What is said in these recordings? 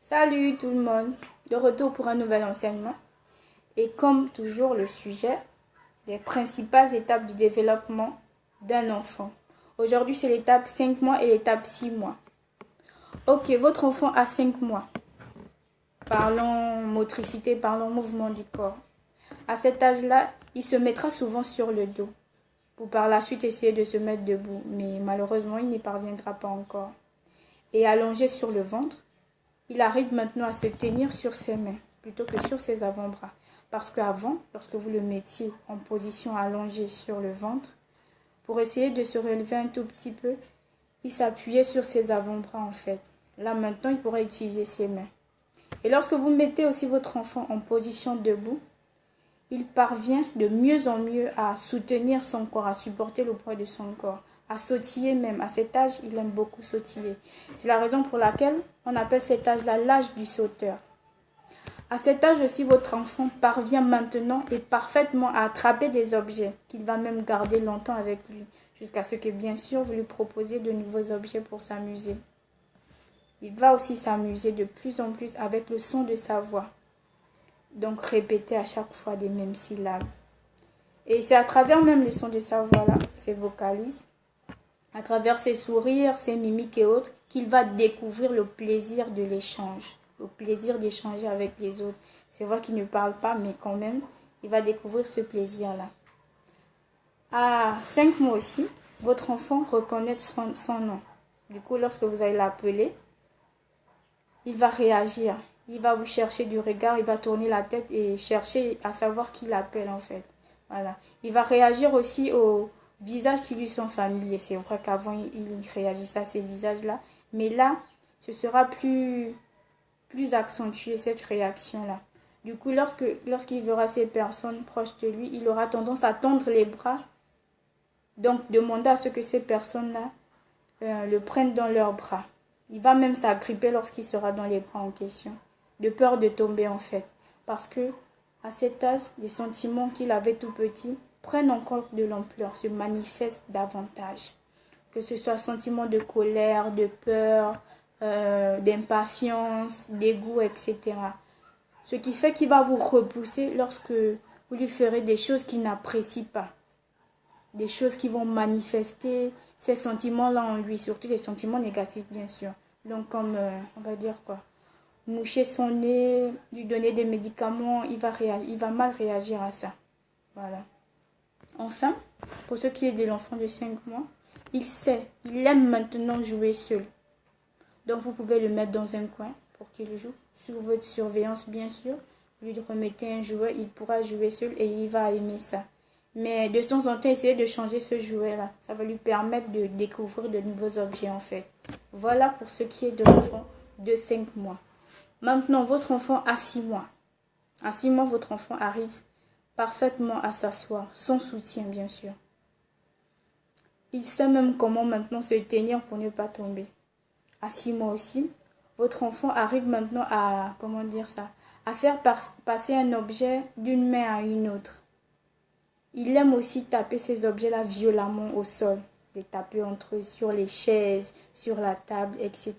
Salut tout le monde, de retour pour un nouvel enseignement. Et comme toujours, le sujet, les principales étapes du développement d'un enfant. Aujourd'hui, c'est l'étape 5 mois et l'étape 6 mois. Ok, votre enfant a 5 mois. Parlons motricité, parlons mouvement du corps. À cet âge-là, il se mettra souvent sur le dos pour par la suite essayer de se mettre debout. Mais malheureusement, il n'y parviendra pas encore. Et allongé sur le ventre, il arrive maintenant à se tenir sur ses mains plutôt que sur ses avant-bras. Parce qu'avant, lorsque vous le mettiez en position allongée sur le ventre, pour essayer de se relever un tout petit peu, il s'appuyait sur ses avant-bras en fait. Là maintenant, il pourra utiliser ses mains. Et lorsque vous mettez aussi votre enfant en position debout, il parvient de mieux en mieux à soutenir son corps, à supporter le poids de son corps, à sautiller même. À cet âge, il aime beaucoup sautiller. C'est la raison pour laquelle on appelle cet âge-là l'âge du sauteur. À cet âge aussi, votre enfant parvient maintenant et parfaitement à attraper des objets qu'il va même garder longtemps avec lui, jusqu'à ce que bien sûr vous lui proposez de nouveaux objets pour s'amuser. Il va aussi s'amuser de plus en plus avec le son de sa voix. Donc répéter à chaque fois des mêmes syllabes. Et c'est à travers même le son de sa voix-là, ses vocalises, à travers ses sourires, ses mimiques et autres, qu'il va découvrir le plaisir de l'échange, le plaisir d'échanger avec les autres. C'est vrai qu'il ne parle pas, mais quand même, il va découvrir ce plaisir-là. À 5 mois aussi, votre enfant reconnaît son nom. Du coup, lorsque vous allez l'appeler, il va réagir. Il va vous chercher du regard, il va tourner la tête et chercher à savoir qui l'appelle en fait. Voilà. Il va réagir aussi aux visages qui lui sont familiers. C'est vrai qu'avant, il réagissait à ces visages-là. Mais là, ce sera plus accentué, cette réaction-là. Du coup, lorsqu'il verra ces personnes proches de lui, il aura tendance à tendre les bras. Donc, demander à ce que ces personnes-là le prennent dans leurs bras. Il va même s'agripper lorsqu'il sera dans les bras en question, de peur de tomber en fait. Parce que à cet âge, les sentiments qu'il avait tout petit prennent encore de l'ampleur, se manifestent davantage. Que ce soit sentiment de colère, de peur, d'impatience, dégoût, etc. Ce qui fait qu'il va vous repousser lorsque vous lui ferez des choses qu'il n'apprécie pas. Des choses qui vont manifester ces sentiments-là en lui, surtout les sentiments négatifs, bien sûr. Donc, comme, on va dire quoi, moucher son nez, lui donner des médicaments, il va mal réagir à ça. Voilà. Enfin, pour ce qui est de l'enfant de 5 mois, il aime maintenant jouer seul. Donc, vous pouvez le mettre dans un coin pour qu'il joue, sous votre surveillance, bien sûr. Vous lui remettez un jouet, il pourra jouer seul et il va aimer ça. Mais de temps en temps, essayez de changer ce jouet-là. Ça va lui permettre de découvrir de nouveaux objets en fait. Voilà pour ce qui est de l'enfant de 5 mois. Maintenant, votre enfant a 6 mois. À 6 mois, votre enfant arrive parfaitement à s'asseoir, sans soutien bien sûr. Il sait même comment maintenant se tenir pour ne pas tomber. À 6 mois aussi, votre enfant arrive maintenant à, comment dire ça, à faire passer un objet d'une main à une autre. Il aime aussi taper ces objets-là violemment au sol, les taper entre eux, sur les chaises, sur la table, etc.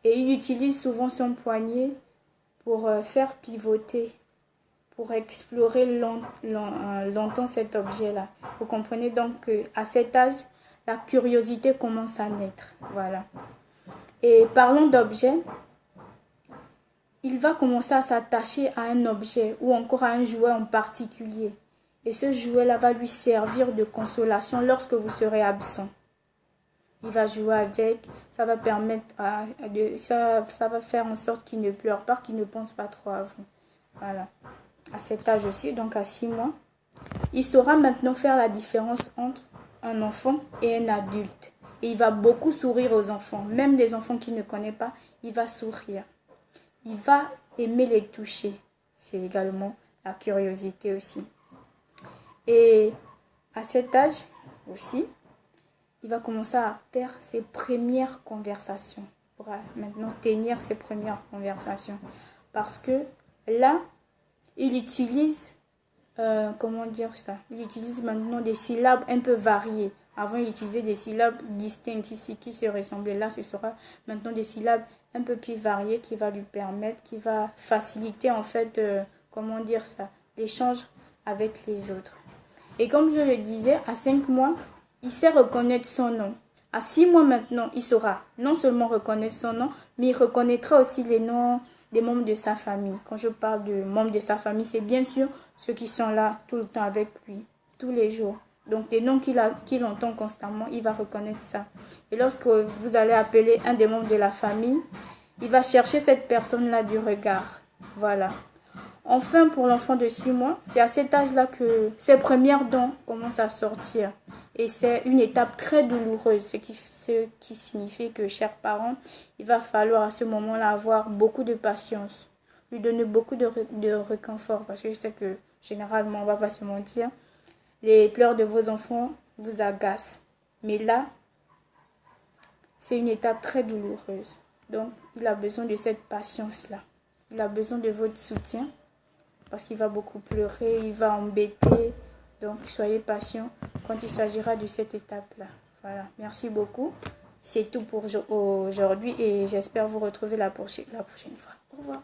Et il utilise souvent son poignet pour faire pivoter, pour explorer longtemps cet objet-là. Vous comprenez donc qu'à cet âge, la curiosité commence à naître. Voilà. Et parlons d'objets, il va commencer à s'attacher à un objet ou encore à un jouet en particulier. Et ce jouet-là va lui servir de consolation lorsque vous serez absent. Il va jouer avec, ça va permettre ça va faire en sorte qu'il ne pleure pas, qu'il ne pense pas trop à vous. Voilà. À cet âge aussi, donc à 6 mois, il saura maintenant faire la différence entre un enfant et un adulte. Et il va beaucoup sourire aux enfants, même des enfants qu'il ne connaît pas, il va sourire. Il va aimer les toucher. C'est également la curiosité aussi. Et à cet âge aussi, il va commencer à faire ses premières conversations. Il pourra maintenant tenir ses premières conversations. Parce que là, il utilise, comment dire ça? Il utilise maintenant des syllabes un peu variées. Avant, il utilisait des syllabes distinctes ici qui se ressemblaient. Là, ce sera maintenant des syllabes un peu plus variées qui va lui permettre, qui va faciliter en fait, comment dire ça, l'échange avec les autres. Et comme je le disais, à 5 mois, il sait reconnaître son nom. À 6 mois maintenant, il saura non seulement reconnaître son nom, mais il reconnaîtra aussi les noms des membres de sa famille. Quand je parle de membres de sa famille, c'est bien sûr ceux qui sont là tout le temps avec lui, tous les jours. Donc, les noms qu'il entend constamment, il va reconnaître ça. Et lorsque vous allez appeler un des membres de la famille, il va chercher cette personne-là du regard. Voilà. Enfin, pour l'enfant de 6 mois, c'est à cet âge-là que ses premières dents commencent à sortir. Et c'est une étape très douloureuse, ce qui signifie que, chers parents, il va falloir à ce moment-là avoir beaucoup de patience, lui donner beaucoup de réconfort, parce que je sais que généralement, on ne va pas se mentir, les pleurs de vos enfants vous agacent. Mais là, c'est une étape très douloureuse. Donc, il a besoin de cette patience-là. Il a besoin de votre soutien parce qu'il va beaucoup pleurer, il va embêter. Donc, soyez patient quand il s'agira de cette étape-là. Voilà, merci beaucoup. C'est tout pour aujourd'hui et j'espère vous retrouver la prochaine fois. Au revoir.